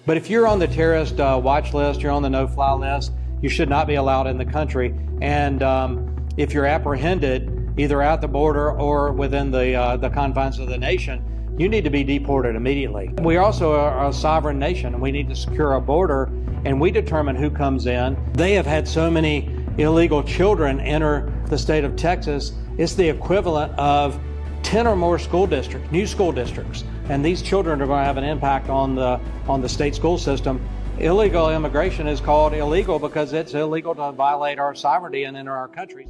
But if you're on the terrorist watch list, you're on the no-fly list, you should not be allowed in the country. And if you're apprehended, either at the border or within the confines of the nation, you need to be deported immediately. We also are a sovereign nation, and we need to secure our border, and we determine who comes in. They have had so many illegal children enter the state of Texas. It's the equivalent of 10 or more school districts, new school districts. And these children are going to have an impact on the state school system. Illegal immigration is called illegal because it's illegal to violate our sovereignty and enter our country.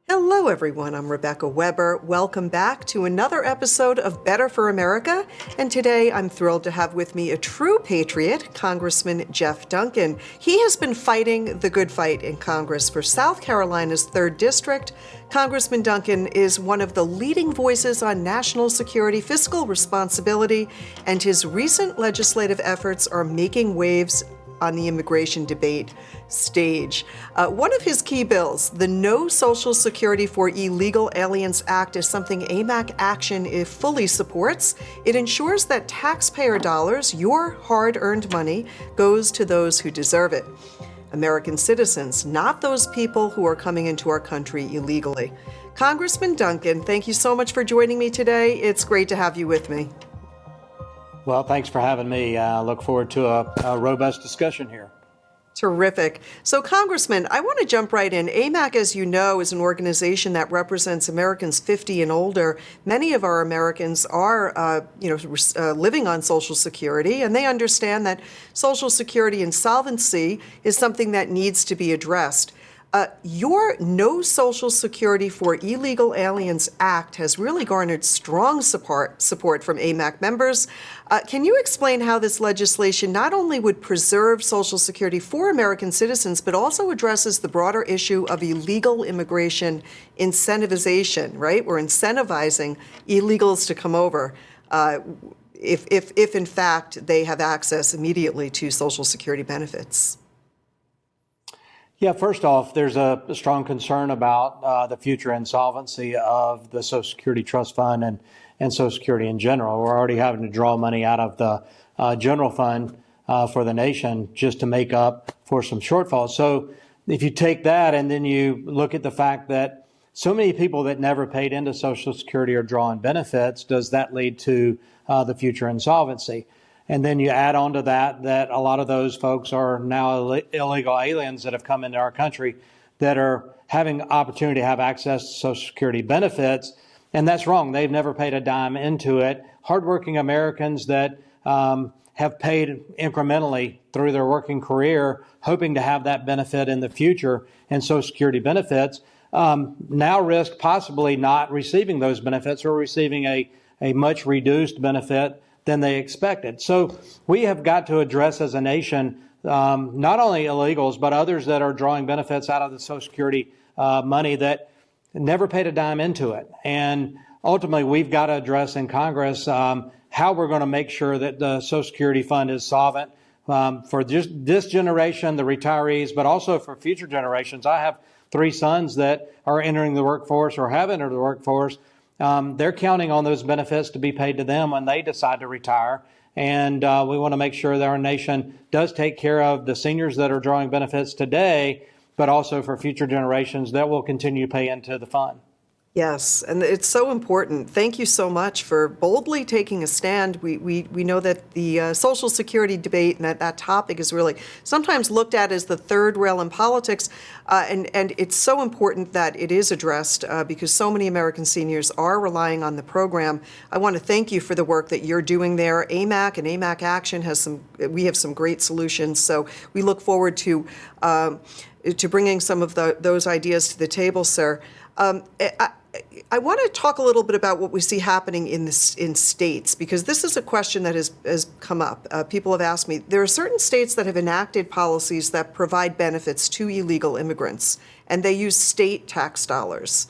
Hello, everyone. I'm Rebecca Weber. Welcome back to another episode of Better for America. And today I'm thrilled to have with me a true patriot, Congressman Jeff Duncan. He has been fighting the good fight in Congress for South Carolina's 3rd District. Congressman Duncan is one of the leading voices on national security, fiscal responsibility, and his recent legislative efforts are making waves on the immigration debate stage. One of his key bills, the No Social Security for Illegal Aliens Act, is something AMAC Action fully supports. It ensures that taxpayer dollars, your hard-earned money, goes to those who deserve it. American citizens, not those people who are coming into our country illegally. Congressman Duncan, thank you so much for joining me today. It's great to have you with me. Well, thanks for having me. I look forward to a robust discussion here. Terrific. So, Congressman, I want to jump right in. AMAC, as you know, is an organization that represents Americans 50 and older. Many of our Americans are, living on Social Security, and they understand that Social Security insolvency is something that needs to be addressed. Your No Social Security for Illegal Aliens Act has really garnered strong support from AMAC members. Can you explain how this legislation not only would preserve Social Security for American citizens, but also addresses the broader issue of illegal immigration incentivization, right? We're incentivizing illegals to come over if in fact they have access immediately to Social Security benefits. Yeah, first off, there's a strong concern about the future insolvency of the Social Security Trust Fund and Social Security in general. We're already having to draw money out of the general fund for the nation just to make up for some shortfalls. So if you take that and then you look at the fact that so many people that never paid into Social Security are drawing benefits, does that lead to the future insolvency? And then you add on to that a lot of those folks are now illegal aliens that have come into our country that are having opportunity to have access to Social Security benefits. And that's wrong. They've never paid a dime into it. Hardworking Americans that have paid incrementally through their working career, hoping to have that benefit in the future and Social Security benefits, now risk possibly not receiving those benefits or receiving a much reduced benefit than they expected. So we have got to address as a nation not only illegals, but others that are drawing benefits out of the Social Security money that never paid a dime into it. And ultimately, we've got to address in Congress how we're going to make sure that the Social Security fund is solvent for just this generation, the retirees, but also for future generations. I have 3 sons that are entering the workforce or have entered the workforce. They're counting on those benefits to be paid to them when they decide to retire. And we want to make sure that our nation does take care of the seniors that are drawing benefits today, but also for future generations that will continue to pay into the fund. Yes, and it's so important. Thank you so much for boldly taking a stand. We know that the Social Security debate and that topic is really sometimes looked at as the third rail in politics, and it's so important that it is addressed because so many American seniors are relying on the program. I want to thank you for the work that you're doing there. AMAC and AMAC Action we have some great solutions, so we look forward to bringing some of those ideas to the table, sir. I want to talk a little bit about what we see happening in states, because this is a question that has come up. People have asked me, there are certain states that have enacted policies that provide benefits to illegal immigrants, and they use state tax dollars.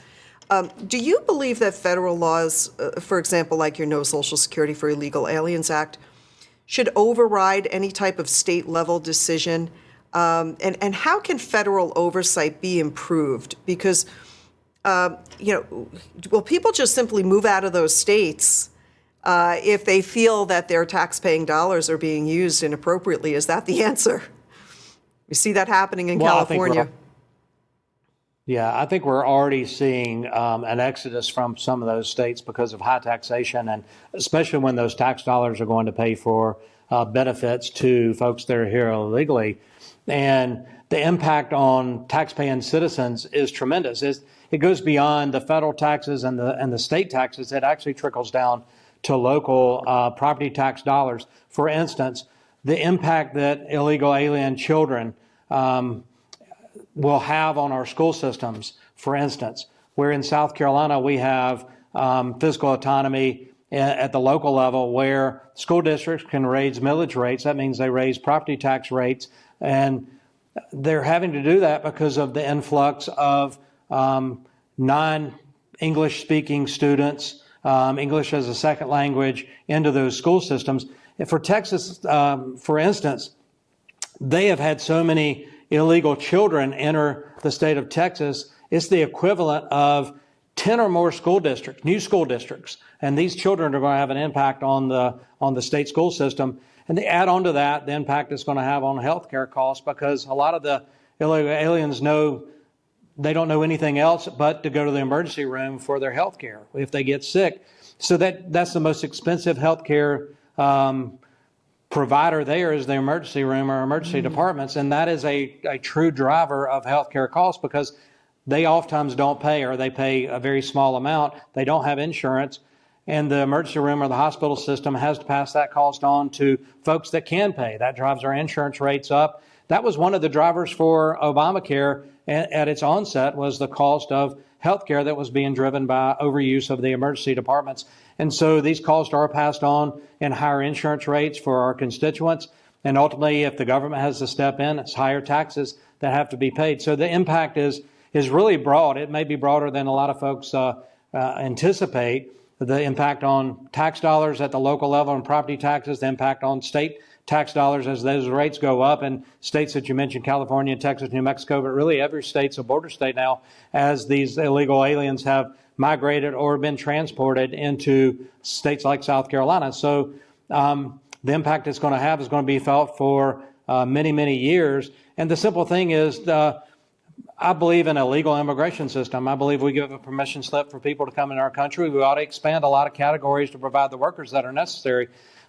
Do you believe that federal laws, for example, like your No Social Security for Illegal Aliens Act, should override any type of state-level decision? And how can federal oversight be improved? Because will people just simply move out of those states if they feel that their tax-paying dollars are being used inappropriately. Is that the answer? We see that happening in California. I think we're already seeing an exodus from some of those states because of high taxation, and especially when those tax dollars are going to pay for benefits to folks that are here illegally. And the impact on taxpaying citizens is tremendous. It goes beyond the federal taxes and the state taxes. It actually trickles down to local property tax dollars. For instance, the impact that illegal alien children will have on our school systems, for instance, where in South Carolina we have fiscal autonomy at the local level where school districts can raise millage rates. That means they raise property tax rates, and they're having to do that because of the influx of non-English speaking students, English as a second language, into those school systems. And for Texas, for instance, they have had so many illegal children enter the state of Texas. It's the equivalent of 10 or more school districts, new school districts. And these children are going to have an impact on the state school system. And they add on to that the impact it's going to have on healthcare costs, because a lot of the illegal aliens they don't know anything else but to go to the emergency room for their health care if they get sick. So that's the most expensive health care provider there is the emergency room or emergency departments. And that is a true driver of healthcare costs, because they oftentimes don't pay, or they pay a very small amount. They don't have insurance. And the emergency room or the hospital system has to pass that cost on to folks that can pay. That drives our insurance rates up. That was one of the drivers for Obamacare at its onset, was the cost of healthcare that was being driven by overuse of the emergency departments. And so these costs are passed on in higher insurance rates for our constituents. And ultimately, if the government has to step in, it's higher taxes that have to be paid. So the impact is really broad. It may be broader than a lot of folks anticipate. The impact on tax dollars at the local level and property taxes, the impact on state tax dollars as those rates go up, and states that you mentioned, California, Texas, New Mexico, but really every state's a border state now, as these illegal aliens have migrated or been transported into states like South Carolina. So the impact it's going to have is going to be felt for many, many years. And the simple thing is, I believe in a legal immigration system. I believe we give a permission slip for people to come in our country. We ought to expand a lot of categories to provide the workers that are necessary.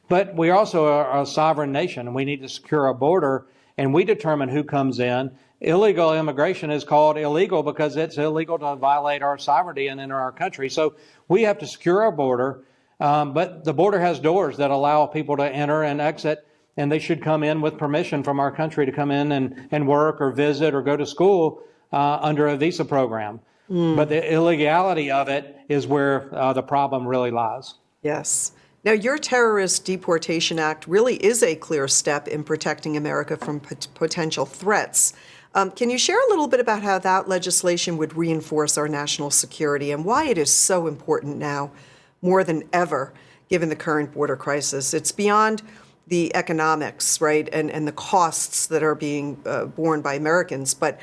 But we also are a sovereign nation, and we need to secure a border, and we determine who comes in. Illegal immigration is called illegal because it's illegal to violate our sovereignty and enter our country. So we have to secure our border, but the border has doors that allow people to enter and exit, and they should come in with permission from our country to come in and work or visit or go to school under a visa program. But the illegality of it is where the problem really lies. Yes. Now, your Terrorist Deportation Act really is a clear step in protecting America from potential threats. Can you share a little bit about how that legislation would reinforce our national security and why it is so important now, more than ever, given the current border crisis? It's beyond the economics, right, and the costs that are being borne by Americans, but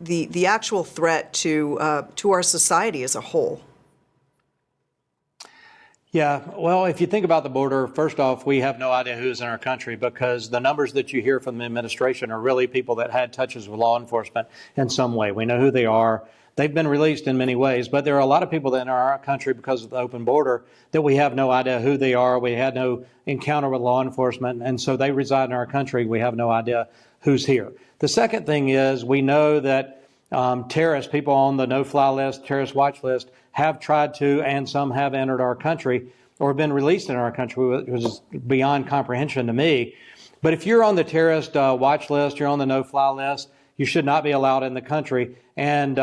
the actual threat to our society as a whole. Yeah, well, if you think about the border, first off, we have no idea who's in our country, because the numbers that you hear from the administration are really people that had touches with law enforcement in some way. We know who they are. They've been released in many ways, but there are a lot of people that are in our country because of the open border that we have no idea who they are. We had no encounter with law enforcement, and so they reside in our country. We have no idea who's here. The second thing is, we know that terrorists, people on the no-fly list, terrorist watch list, have tried to, and some have entered our country or been released in our country, which is beyond comprehension to me. But if you're on the terrorist watch list, you're on the no-fly list, you should not be allowed in the country. And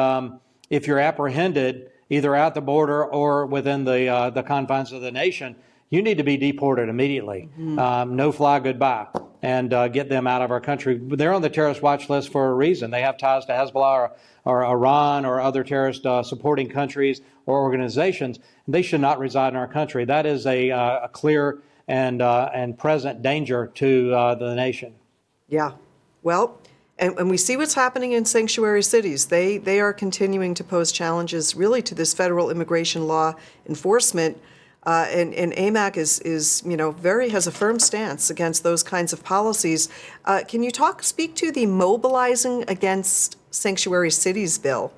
if you're apprehended, either at the border or within the confines of the nation, you need to be deported immediately. No fly, goodbye, and get them out of our country. They're on the terrorist watch list for a reason. They have ties to Hezbollah or Iran or other terrorist supporting countries or organizations. They should not reside in our country. That is a clear and present danger to the nation. Yeah. Well, and we see what's happening in sanctuary cities. They are continuing to pose challenges really to this federal immigration law enforcement. And AMAC is has a firm stance against those kinds of policies. Can you speak to the Mobilizing Against Sanctuary Cities bill,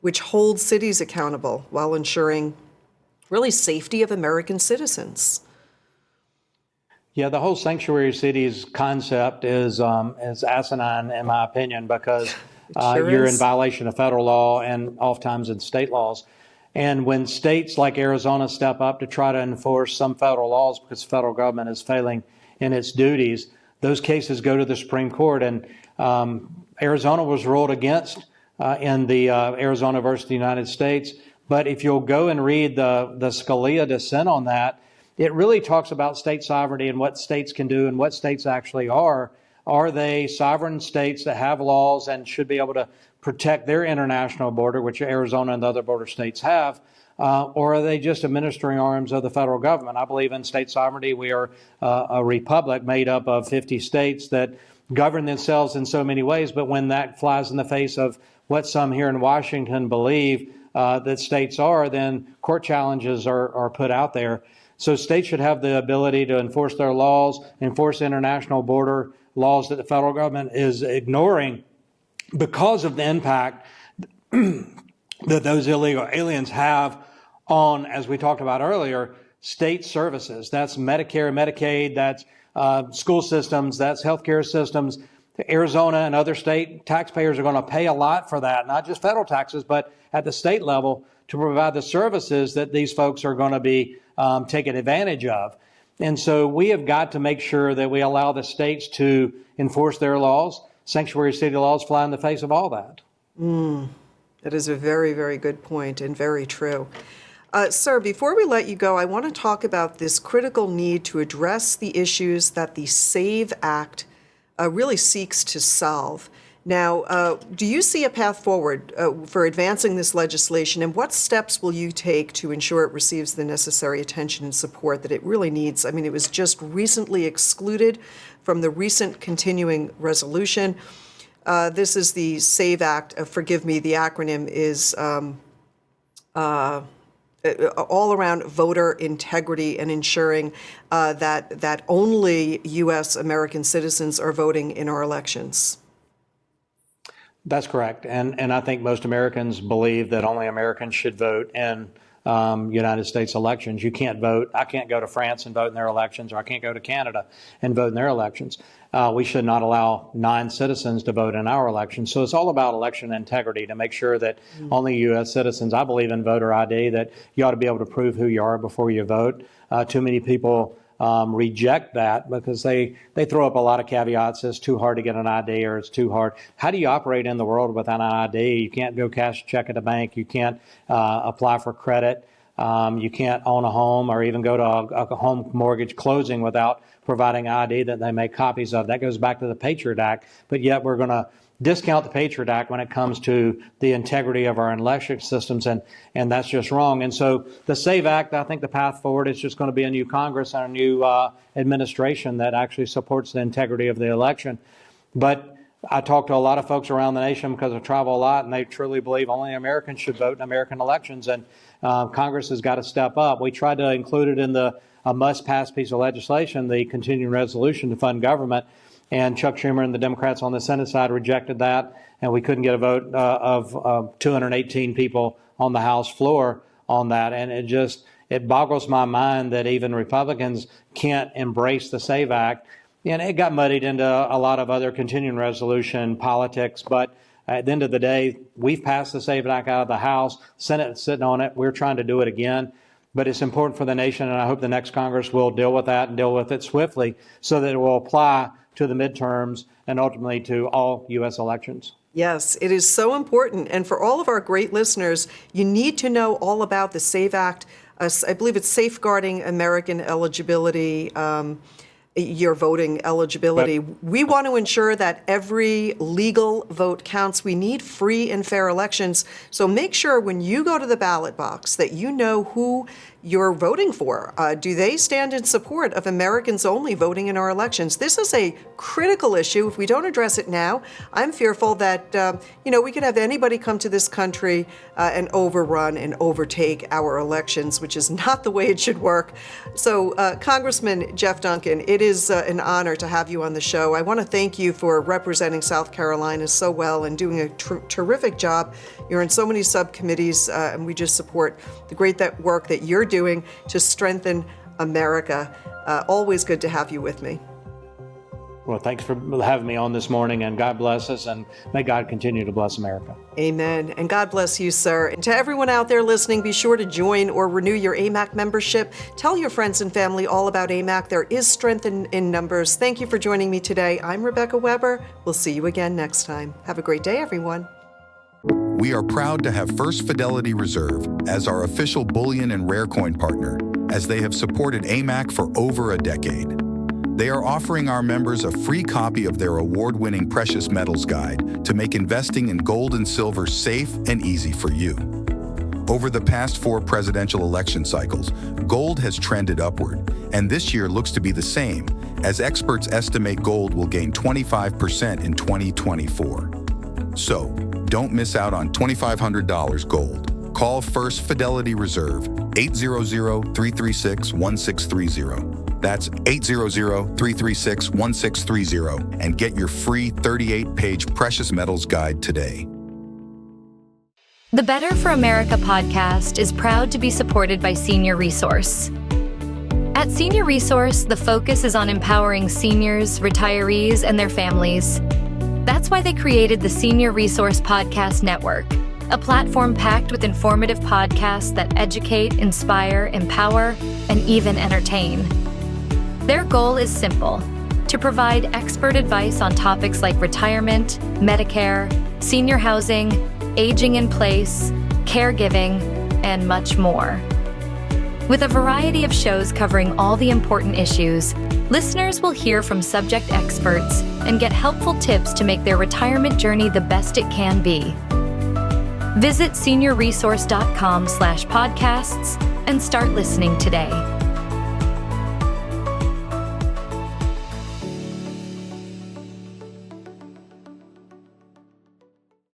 which holds cities accountable while ensuring really safety of American citizens? Yeah, the whole sanctuary cities concept is asinine, in my opinion, because you're in violation of federal law and oftentimes in state laws. And when states like Arizona step up to try to enforce some federal laws because the federal government is failing in its duties, those cases go to the Supreme Court. And Arizona was ruled against in the Arizona versus the United States. But if you'll go and read the Scalia dissent on that, it really talks about state sovereignty and what states can do and what states actually are. Are they sovereign states that have laws and should be able to protect their international border, which Arizona and the other border states have, or are they just administering arms of the federal government? I believe in state sovereignty. We are a republic made up of 50 states that govern themselves in so many ways, but when that flies in the face of what some here in Washington believe that states are, then court challenges are put out there. So states should have the ability to enforce their laws, enforce international border laws that the federal government is ignoring because of the impact that those illegal aliens have on, as we talked about earlier, state services. That's Medicare, Medicaid, that's school systems, that's healthcare systems. Arizona and other state taxpayers are going to pay a lot for that, not just federal taxes, but at the state level to provide the services that these folks are going to be taken advantage of. And so we have got to make sure that we allow the states to enforce their laws. Sanctuary city laws fly in the face of all that. That is a very, very good point and very true. Sir, before we let you go, I want to talk about this critical need to address the issues that the SAVE Act really seeks to solve. Now, do you see a path forward for advancing this legislation, and what steps will you take to ensure it receives the necessary attention and support that it really needs? I mean, it was just recently excluded from the recent continuing resolution. This is the SAVE Act. Forgive me, the acronym is all around voter integrity and ensuring that only U.S. American citizens are voting in our elections. That's correct. And I think most Americans believe that only Americans should vote in United States elections. You can't vote. I can't go to France and vote in their elections, or I can't go to Canada and vote in their elections. We should not allow non-citizens to vote in our elections. So it's all about election integrity to make sure that only U.S. citizens, I believe in voter ID, that you ought to be able to prove who you are before you vote. Too many people reject that because they throw up a lot of caveats. It's too hard to get an ID, or it's too hard. How do you operate in the world without an ID? You can't go cash a check at a bank. You can't apply for credit. You can't own a home or even go to a home mortgage closing without providing ID that they make copies of. That goes back to the Patriot Act, but yet we're going to discount the Patriot Act when it comes to the integrity of our election systems, and that's just wrong. And so the SAVE Act, I think the path forward is just going to be a new Congress and a new administration that actually supports the integrity of the election. But I talk to a lot of folks around the nation because I travel a lot, and they truly believe only Americans should vote in American elections, and Congress has got to step up. We tried to include it in a must-pass piece of legislation, the continuing resolution to fund government, and Chuck Schumer and the Democrats on the Senate side rejected that, and we couldn't get a vote of 218 people on the House floor on that. And it boggles my mind that even Republicans can't embrace the SAVE Act. And it got muddied into a lot of other continuing resolution politics. But at the end of the day, we've passed the SAVE Act out of the House. Senate is sitting on it. We're trying to do it again. But it's important for the nation, and I hope the next Congress will deal with that and deal with it swiftly so that it will apply to the midterms and ultimately to all U.S. elections. Yes, it is so important. And for all of our great listeners, you need to know all about the SAVE Act. I believe it's Safeguarding American Eligibility, your voting eligibility. But we want to ensure that every legal vote counts. We need free and fair elections. So make sure when you go to the ballot box that you know who you're voting for. Do they stand in support of Americans only voting in our elections? This is a critical issue. If we don't address it now, I'm fearful that, we could have anybody come to this country and overrun and overtake our elections, which is not the way it should work. So, Congressman Jeff Duncan, it is an honor to have you on the show. I want to thank you for representing South Carolina so well and doing a terrific job. You're in so many subcommittees, and we just support the great work that you're doing to strengthen America. Always good to have you with me. Well, thanks for having me on this morning, and God bless us, and may God continue to bless America. Amen. And God bless you, sir. And to everyone out there listening, be sure to join or renew your AMAC membership. Tell your friends and family all about AMAC. There is strength in numbers. Thank you for joining me today. I'm Rebecca Weber. We'll see you again next time. Have a great day, everyone. We are proud to have First Fidelity Reserve as our official bullion and rare coin partner, as they have supported AMAC for over a decade. They are offering our members a free copy of their award-winning Precious Metals Guide to make investing in gold and silver safe and easy for you. Over the past 4 presidential election cycles, gold has trended upward, and this year looks to be the same, as experts estimate gold will gain 25% in 2024. So, don't miss out on $2,500 gold. Call First Fidelity Reserve, 800-336-1630. That's 800-336-1630, and get your free 38-page Precious Metals Guide today. The Better for America podcast is proud to be supported by Senior Resource. At Senior Resource, the focus is on empowering seniors, retirees, and their families. That's why they created the Senior Resource Podcast Network, a platform packed with informative podcasts that educate, inspire, empower, and even entertain. Their goal is simple: to provide expert advice on topics like retirement, Medicare, senior housing, aging in place, caregiving, and much more. With a variety of shows covering all the important issues, listeners will hear from subject experts and get helpful tips to make their retirement journey the best it can be. Visit seniorresource.com/podcasts and start listening today.